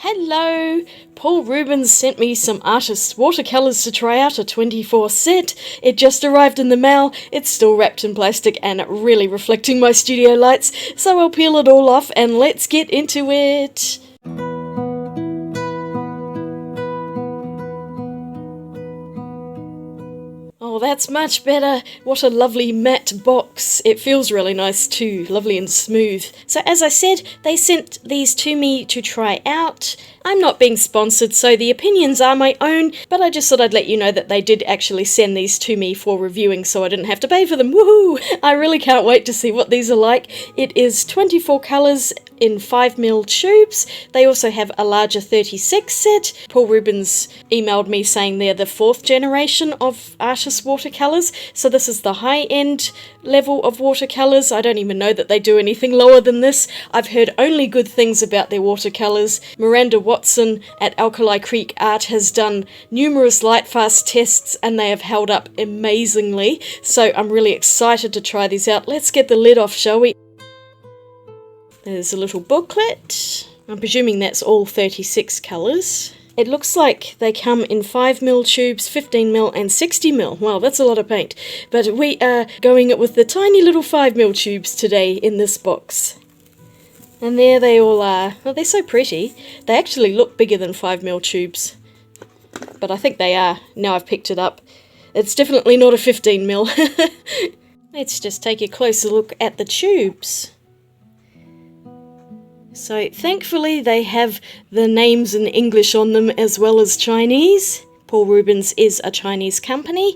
Hello! Paul Rubens sent me some artist's watercolours to try out, a 24 set. It just arrived in the mail. It's still wrapped in plastic and really reflecting my studio lights, so I'll peel it all off and let's get into it. Oh, that's much better. What a lovely matte box. It feels really nice too, lovely and smooth. So as I said, they sent these to me to try out. I'm not being sponsored, so the opinions are my own, but I just thought I'd let you know that they did actually send these to me for reviewing, so I didn't have to pay for them. Woohoo! I really can't wait to see what these are like. It is 24 colours in 5mm tubes. They also have a larger 36 set. Paul Rubens emailed me saying they're the 4th generation of artist watercolours, so this is the high-end level of watercolours. I don't even know that they do anything lower than this. I've heard only good things about their watercolours. Miranda Watson at Alkali Creek Art has done numerous light-fast tests and they have held up amazingly, so I'm really excited to try these out. Let's get the lid off, shall we? There's a little booklet. I'm presuming that's all 36 colours. It looks like they come in 5mm tubes, 15mm and 60mm. Wow, that's a lot of paint. But we are going with the tiny little 5mm tubes today in this box. And there they all are. Oh, they're so pretty. They actually look bigger than 5mm tubes. But I think they are, now I've picked it up. It's definitely not a 15mm. Let's just take a closer look at the tubes. So thankfully they have the names in English on them as well as Chinese. Paul Rubens is a Chinese company,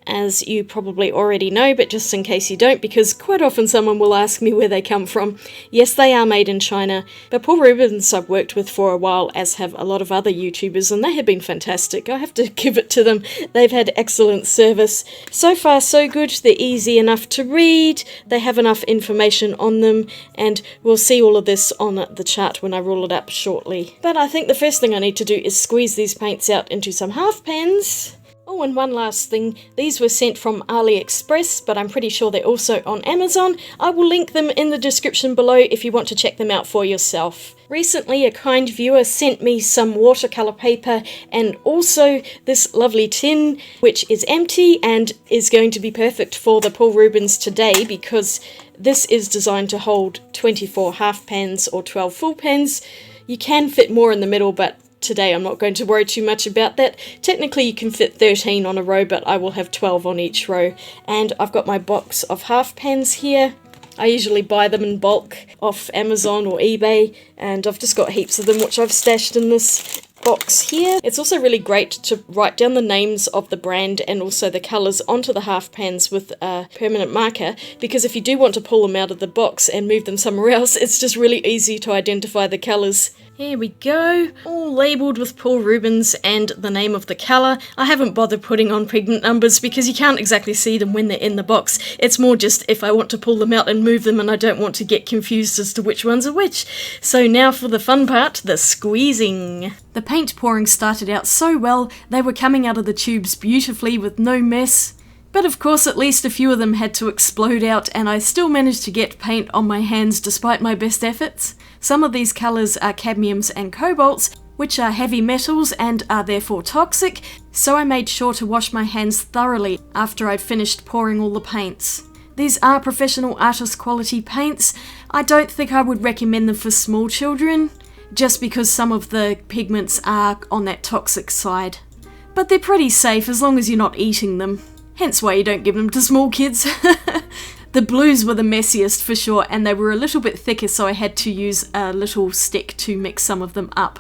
as you probably already know, but just in case you don't, because quite often someone will ask me where they come from. Yes, they are made in China, but Paul Rubens I've worked with for a while, as have a lot of other YouTubers, and they have been fantastic. I have to give it to them. They've had excellent service. So far, so good. They're easy enough to read. They have enough information on them, and we'll see all of this on the chart when I roll it up shortly. But I think the first thing I need to do is squeeze these paints out into some half pans. Oh, and one last thing, these were sent from AliExpress, but I'm pretty sure they're also on Amazon. I will link them in the description below if you want to check them out for yourself. Recently, a kind viewer sent me some watercolour paper and also this lovely tin, which is empty and is going to be perfect for the Paul Rubens today because this is designed to hold 24 half pans or 12 full pans. You can fit more in the middle, but today I'm not going to worry too much about that. Technically you can fit 13 on a row, but I will have 12 on each row. And I've got my box of half pans here. I usually buy them in bulk off Amazon or eBay, and I've just got heaps of them which I've stashed in this box here. It's also really great to write down the names of the brand and also the colours onto the half pans with a permanent marker, because if you do want to pull them out of the box and move them somewhere else, it's just really easy to identify the colours. Here we go, all labelled with Paul Rubens and the name of the colour. I haven't bothered putting on pregnant numbers because you can't exactly see them when they're in the box. It's more just if I want to pull them out and move them and I don't want to get confused as to which ones are which. So now for the fun part, the squeezing. The paint pouring started out so well, they were coming out of the tubes beautifully with no mess. But of course at least a few of them had to explode out and I still managed to get paint on my hands despite my best efforts. Some of these colours are cadmiums and cobalts, which are heavy metals and are therefore toxic, so I made sure to wash my hands thoroughly after I'd finished pouring all the paints. These are professional artist quality paints. I don't think I would recommend them for small children, just because some of the pigments are on that toxic side. But they're pretty safe as long as you're not eating them. Hence why you don't give them to small kids. The blues were the messiest for sure, and they were a little bit thicker, so I had to use a little stick to mix some of them up.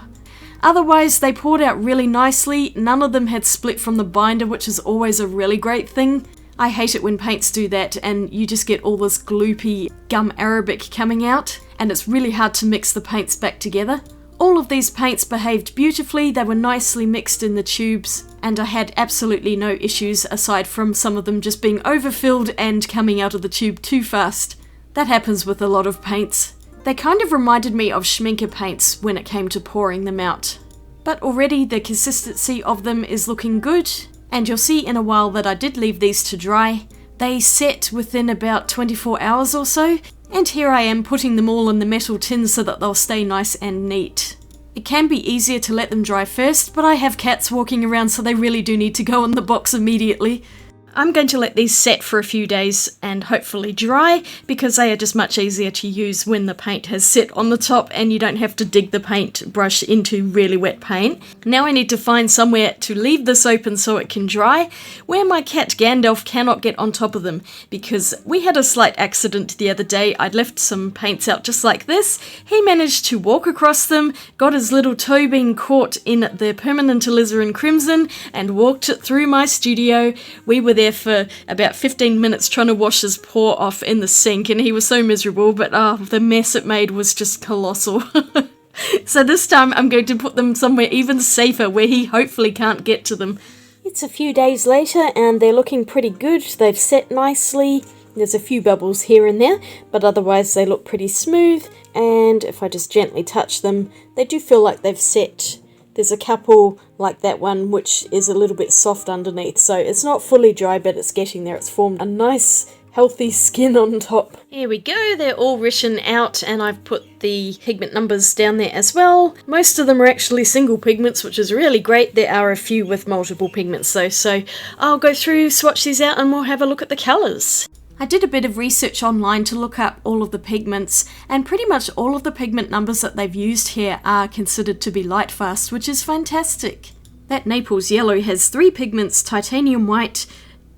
Otherwise, they poured out really nicely. None of them had split from the binder, which is always a really great thing. I hate it when paints do that and you just get all this gloopy gum arabic coming out, and it's really hard to mix the paints back together. All of these paints behaved beautifully, they were nicely mixed in the tubes, and I had absolutely no issues aside from some of them just being overfilled and coming out of the tube too fast. That happens with a lot of paints. They kind of reminded me of schminker paints when it came to pouring them out. But already the consistency of them is looking good, and you'll see in a while that I did leave these to dry. They set within about 24 hours or so, and here I am putting them all in the metal tins so that they'll stay nice and neat. It can be easier to let them dry first, but I have cats walking around, so they really do need to go in the box immediately. I'm going to let these set for a few days and hopefully dry, because they are just much easier to use when the paint has set on the top and you don't have to dig the paint brush into really wet paint. Now I need to find somewhere to leave this open so it can dry, where my cat Gandalf cannot get on top of them, because we had a slight accident the other day. I'd left some paints out just like this. He managed to walk across them, got his little toe being caught in the permanent alizarin crimson, and walked it through my studio. We were there for about 15 minutes trying to wash his paw off in the sink, and he was so miserable, but the mess it made was just colossal. So this time I'm going to put them somewhere even safer, where he hopefully can't get to them. It's a few days later and they're looking pretty good. They've set nicely. There's a few bubbles here and there, but otherwise they look pretty smooth, and if I just gently touch them, they do feel like they've set. There's a couple like that one which is a little bit soft underneath, so it's not fully dry, but it's getting there. It's formed a nice healthy skin on top. Here we go, they're all written out, and I've put the pigment numbers down there as well. Most of them are actually single pigments, which is really great. There are a few with multiple pigments though, so I'll go through, swatch these out, and we'll have a look at the colours. I did a bit of research online to look up all of the pigments, and pretty much all of the pigment numbers that they've used here are considered to be light fast, which is fantastic. That Naples yellow has 3 pigments: titanium white,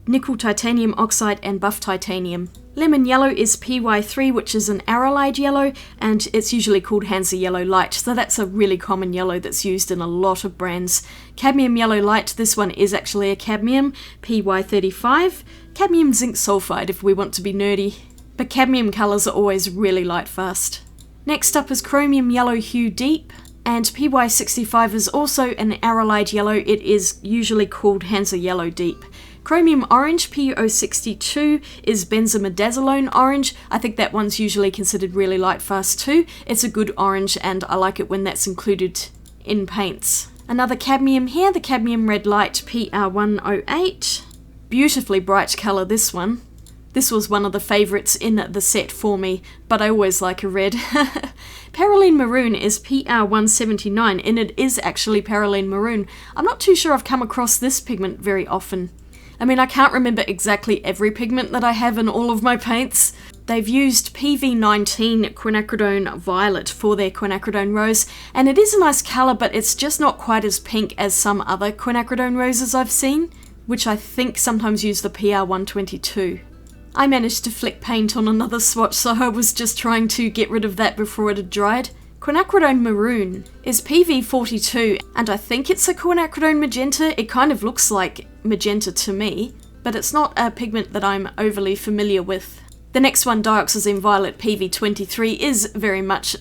nickel titanium oxide, and buff titanium. Lemon yellow is PY3, which is an arrowlide yellow, and it's usually called Hansa yellow light, so that's a really common yellow that's used in a lot of brands. Cadmium yellow light, this one is actually a cadmium, PY35. Cadmium zinc sulfide if we want to be nerdy, but cadmium colours are always really light fast. Next up is chromium yellow hue deep, and PY65 is also an arrowlide yellow. It is usually called Hansa yellow deep. Chromium orange, PO62, is benzimidazoline orange. I think that one's usually considered really light fast too. It's a good orange, and I like it when that's included in paints. Another cadmium here, the cadmium red light, PR108. Beautifully bright colour, this one. This was one of the favourites in the set for me, but I always like a red. Perylene maroon is PR179, and it is actually perylene maroon. I'm not too sure I've come across this pigment very often. I mean, I can't remember exactly every pigment that I have in all of my paints. They've used PV19 quinacridone violet for their quinacridone rose, and it is a nice colour, but it's just not quite as pink as some other quinacridone roses I've seen, which I think sometimes use the PR122. I managed to flick paint on another swatch, so I was just trying to get rid of that before it had dried. Quinacridone maroon is PV42, and I think it's a quinacridone magenta. It kind of looks like magenta to me, but it's not a pigment that I'm overly familiar with. The next one, dioxazine violet, PV23, is very much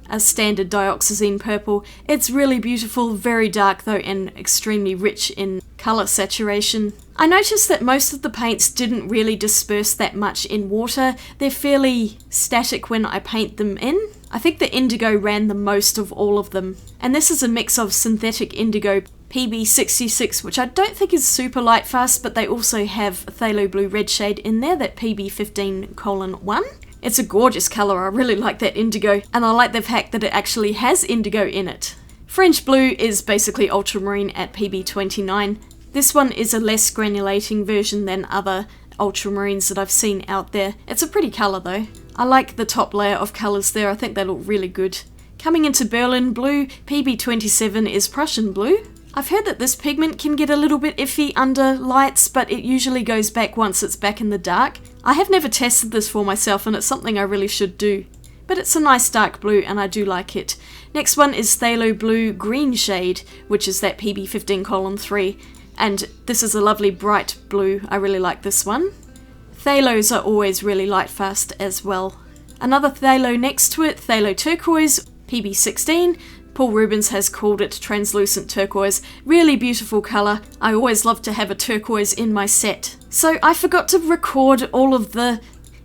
a standard dioxazine purple. It's really beautiful, very dark though, and extremely rich in colour saturation. I noticed that most of the paints didn't really disperse that much in water. They're fairly static when I paint them in. I think the indigo ran the most of all of them. And this is a mix of synthetic indigo, PB66, which I don't think is super light fast, but they also have phthalo blue red shade in there, that PB15:1. It's a gorgeous colour, I really like that indigo, and I like the fact that it actually has indigo in it. French blue is basically ultramarine at PB29. This one is a less granulating version than other ultramarines that I've seen out there. It's a pretty colour though. I like the top layer of colours there, I think they look really good. Coming into Berlin blue, PB27 is Prussian blue. I've heard that this pigment can get a little bit iffy under lights, but it usually goes back once it's back in the dark. I have never tested this for myself, and it's something I really should do. But it's a nice dark blue, and I do like it. Next one is Phthalo Blue Green shade, which is that PB15:3. And this is a lovely bright blue. I really like this one. Phthalos are always really light fast as well. Another phthalo next to it, Phthalo Turquoise, PB16. Paul Rubens has called it translucent turquoise. Really beautiful colour. I always love to have a turquoise in my set. So I forgot to record all of the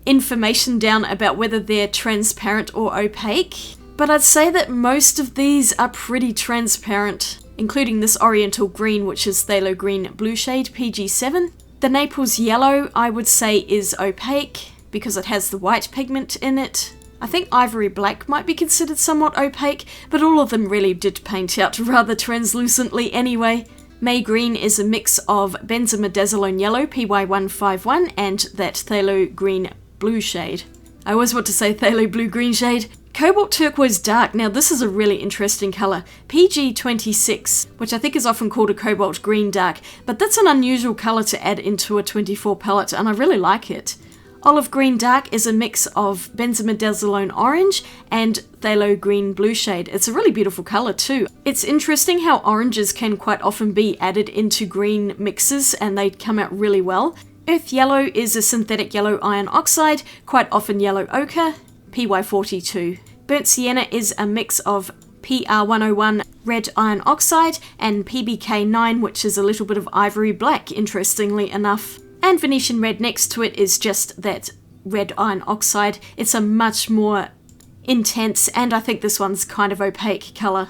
information down about whether they're transparent or opaque, but I'd say that most of these are pretty transparent, including this Oriental Green, which is Phthalo Green Blue shade, PG7. The Naples Yellow, I would say, is opaque because it has the white pigment in it. I think Ivory Black might be considered somewhat opaque, but all of them really did paint out rather translucently anyway. May Green is a mix of Benzimidazolone Yellow PY151 and that Phthalo Green Blue shade. I always want to say Phthalo Blue Green shade. Cobalt Turquoise Dark, now this is a really interesting colour. PG26, which I think is often called a Cobalt Green Dark, but that's an unusual colour to add into a 24 palette and I really like it. Olive Green Dark is a mix of Benzimidazolone Orange and Phthalo Green Blue shade. It's a really beautiful colour too. It's interesting how oranges can quite often be added into green mixes and they come out really well. Earth Yellow is a synthetic yellow iron oxide, quite often yellow ochre, PY42. Burnt Sienna is a mix of PR101 red iron oxide and PBK9, which is a little bit of ivory black, interestingly enough. And Venetian Red next to it is just that red iron oxide. It's a much more intense, and I think this one's kind of opaque colour.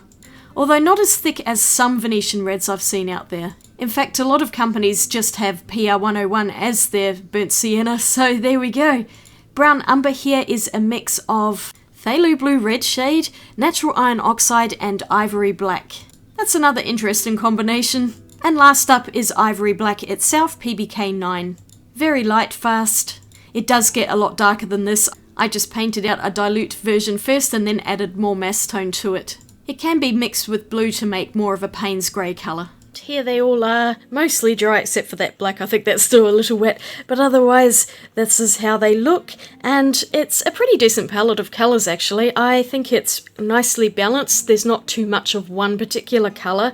Although not as thick as some Venetian Reds I've seen out there. In fact, a lot of companies just have PR101 as their burnt sienna, so there we go. Brown Umber here is a mix of Phthalo Blue Red shade, natural iron oxide, and ivory black. That's another interesting combination. And last up is Ivory Black itself, PBK9. Very light fast. It does get a lot darker than this. I just painted out a dilute version first and then added more mass tone to it. It can be mixed with blue to make more of a Payne's grey colour. Here they all are, mostly dry except for that black. I think that's still a little wet, but otherwise this is how they look, and it's a pretty decent palette of colours actually. I think it's nicely balanced. There's not too much of one particular colour.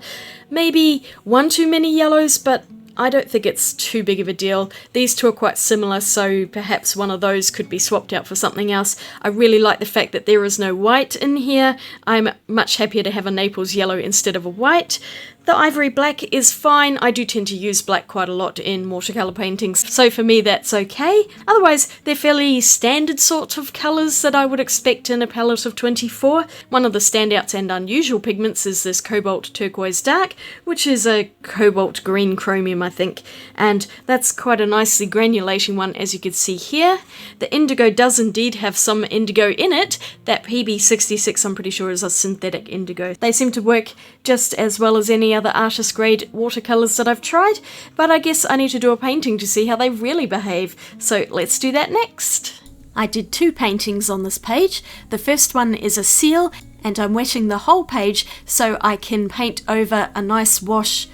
Maybe one too many yellows, but I don't think it's too big of a deal. These two are quite similar, so perhaps one of those could be swapped out for something else. I really like the fact that there is no white in here. I'm much happier to have a Naples yellow instead of a white. The Ivory Black is fine. I do tend to use black quite a lot in watercolour paintings, so for me that's okay. Otherwise, they're fairly standard sorts of colours that I would expect in a palette of 24. One of the standouts and unusual pigments is this Cobalt Turquoise Dark, which is a cobalt green chromium, I think, and that's quite a nicely granulating one, as you can see here. The indigo does indeed have some indigo in it. That PB66 I'm pretty sure is a synthetic indigo. They seem to work just as well as any other artist grade watercolours that I've tried, but I guess I need to do a painting to see how they really behave, so let's do that next. I did two paintings on this page. The first one is a seal, and I'm wetting the whole page so I can paint over a nice wash,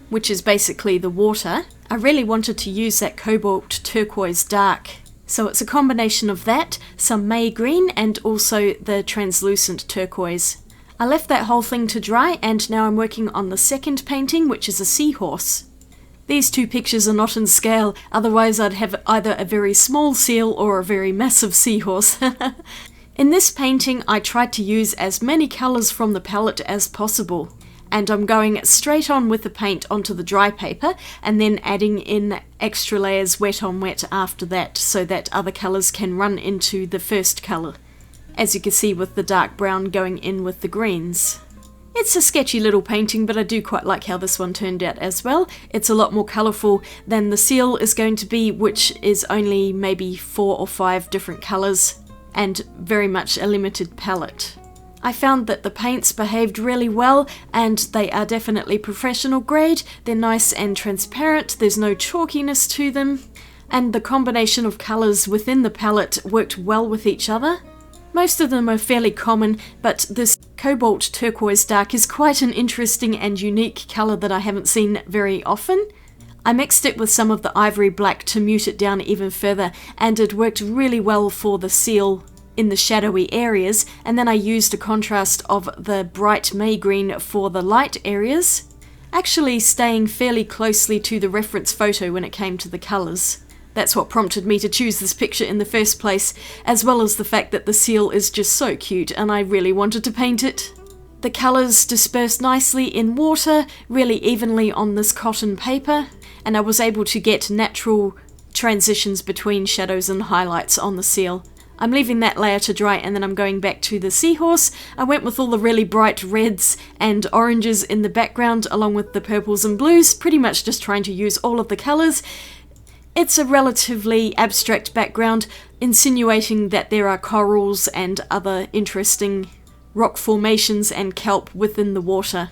which is basically the water. I really wanted to use that Cobalt Turquoise Dark, so it's a combination of that, some May Green, and also the translucent turquoise. I left that whole thing to dry, and now I'm working on the second painting, which is a seahorse. These two pictures are not in scale, otherwise I'd have either a very small seal or a very massive seahorse. In this painting I tried to use as many colours from the palette as possible, and I'm going straight on with the paint onto the dry paper and then adding in extra layers wet on wet after that so that other colours can run into the first colour. As you can see with the dark brown going in with the greens. It's a sketchy little painting, but I do quite like how this one turned out as well. It's a lot more colourful than the seal is going to be, which is only maybe 4 or 5 different colours and very much a limited palette. I found that the paints behaved really well, and they are definitely professional grade. They're nice and transparent, there's no chalkiness to them, and the combination of colours within the palette worked well with each other. Most of them are fairly common, but this Cobalt Turquoise Dark is quite an interesting and unique colour that I haven't seen very often. I mixed it with some of the Ivory Black to mute it down even further, and it worked really well for the seal in the shadowy areas, and then I used a contrast of the bright May Green for the light areas, actually staying fairly closely to the reference photo when it came to the colours. That's what prompted me to choose this picture in the first place, as well as the fact that the seal is just so cute and I really wanted to paint it. The colours dispersed nicely in water, really evenly on this cotton paper, and I was able to get natural transitions between shadows and highlights on the seal. I'm leaving that layer to dry and then I'm going back to the seahorse. I went with all the really bright reds and oranges in the background along with the purples and blues, pretty much just trying to use all of the colours. It's a relatively abstract background, insinuating that there are corals and other interesting rock formations and kelp within the water.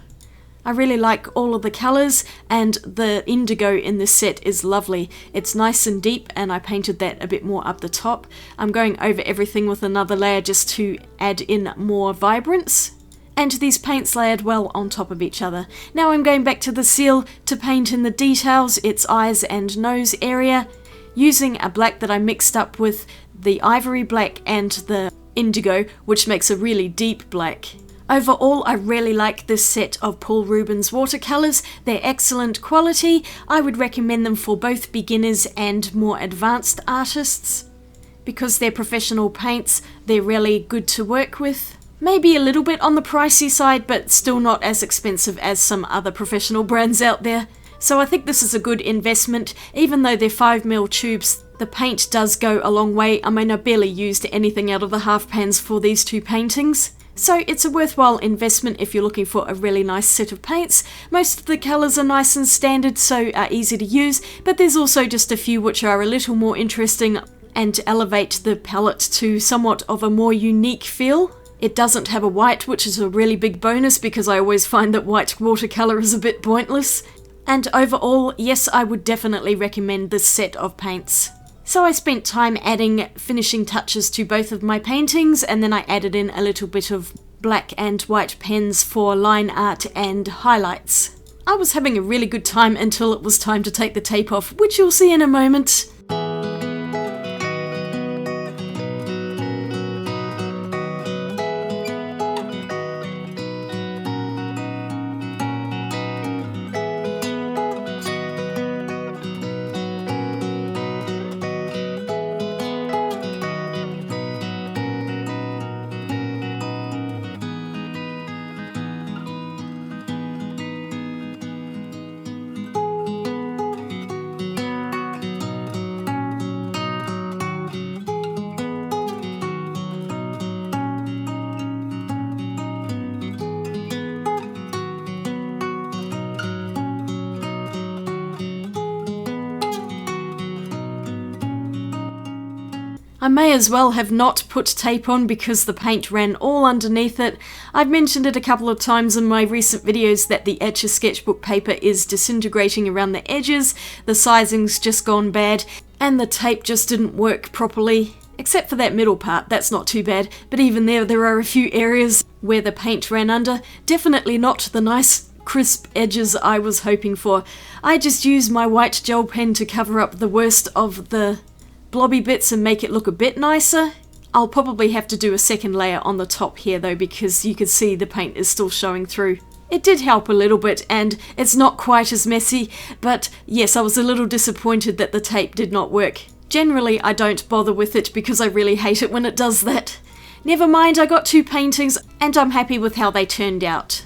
I really like all of the colours, and the indigo in this set is lovely. It's nice and deep, and I painted that a bit more up the top. I'm going over everything with another layer just to add in more vibrance. And these paints layered well on top of each other. Now I'm going back to the seal to paint in the details, its eyes and nose area, using a black that I mixed up with the ivory black and the indigo, which makes a really deep black. Overall, I really like this set of Paul Rubens watercolours. They're excellent quality. I would recommend them for both beginners and more advanced artists. Because they're professional paints, they're really good to work with. Maybe a little bit on the pricey side, but still not as expensive as some other professional brands out there. So I think this is a good investment. Even though they're 5mm tubes, the paint does go a long way. I mean, I barely used anything out of the half pans for these two paintings. So it's a worthwhile investment if you're looking for a really nice set of paints. Most of the colours are nice and standard, so are easy to use, but there's also just a few which are a little more interesting and elevate the palette to somewhat of a more unique feel. It doesn't have a white, which is a really big bonus because I always find that white watercolour is a bit pointless. And overall, yes, I would definitely recommend this set of paints. So I spent time adding finishing touches to both of my paintings, and then I added in a little bit of black and white pens for line art and highlights. I was having a really good time until it was time to take the tape off, which you'll see in a moment. I may as well have not put tape on because the paint ran all underneath it. I've mentioned it a couple of times in my recent videos that the Etch a Sketchbook paper is disintegrating around the edges, the sizing's just gone bad, and the tape just didn't work properly. Except for that middle part, that's not too bad, but even there are a few areas where the paint ran under. Definitely not the nice crisp edges I was hoping for. I just used my white gel pen to cover up the worst of the blobby bits and make it look a bit nicer. I'll probably have to do a second layer on the top here though, because you can see the paint is still showing through. It did help a little bit, and it's not quite as messy, but yes, I was a little disappointed that the tape did not work. Generally, I don't bother with it because I really hate it when it does that. Never mind, I got two paintings, and I'm happy with how they turned out.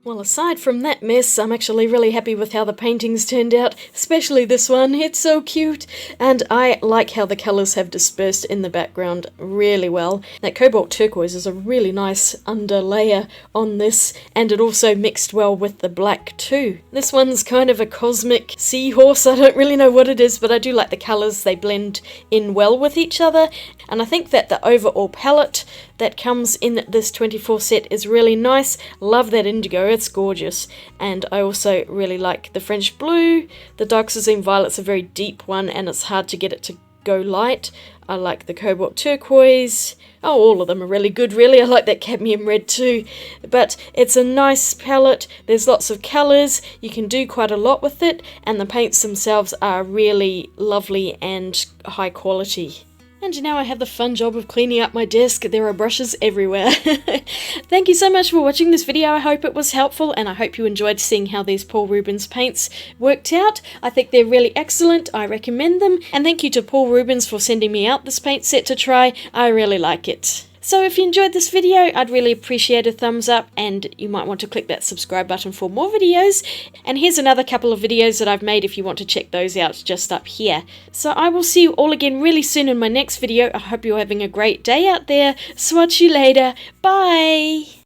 Well, aside from that mess, I'm actually really happy with how the paintings turned out, especially this one. It's so cute, and I like how the colours have dispersed in the background really well. That cobalt turquoise is a really nice underlayer on this, and it also mixed well with the black too. This one's kind of a cosmic seahorse. I don't really know what it is, but I do like the colours. They blend in well with each other, and I think that the overall palette that comes in this 24 set is really nice. Love that indigo, it's gorgeous. And I also really like the French blue. The Dioxazine violet's a very deep one and it's hard to get it to go light. I like the cobalt turquoise. Oh, all of them are really good, really. I like that cadmium red too. But it's a nice palette. There's lots of colours. You can do quite a lot with it. And the paints themselves are really lovely and high quality. And now I have the fun job of cleaning up my desk. There are brushes everywhere. Thank you so much for watching this video. I hope it was helpful, and I hope you enjoyed seeing how these Paul Rubens paints worked out. I think they're really excellent. I recommend them. And thank you to Paul Rubens for sending me out this paint set to try. I really like it. So if you enjoyed this video, I'd really appreciate a thumbs up, and you might want to click that subscribe button for more videos. And here's another couple of videos that I've made if you want to check those out just up here. So I will see you all again really soon in my next video. I hope you're having a great day out there. Swatch you later. Bye!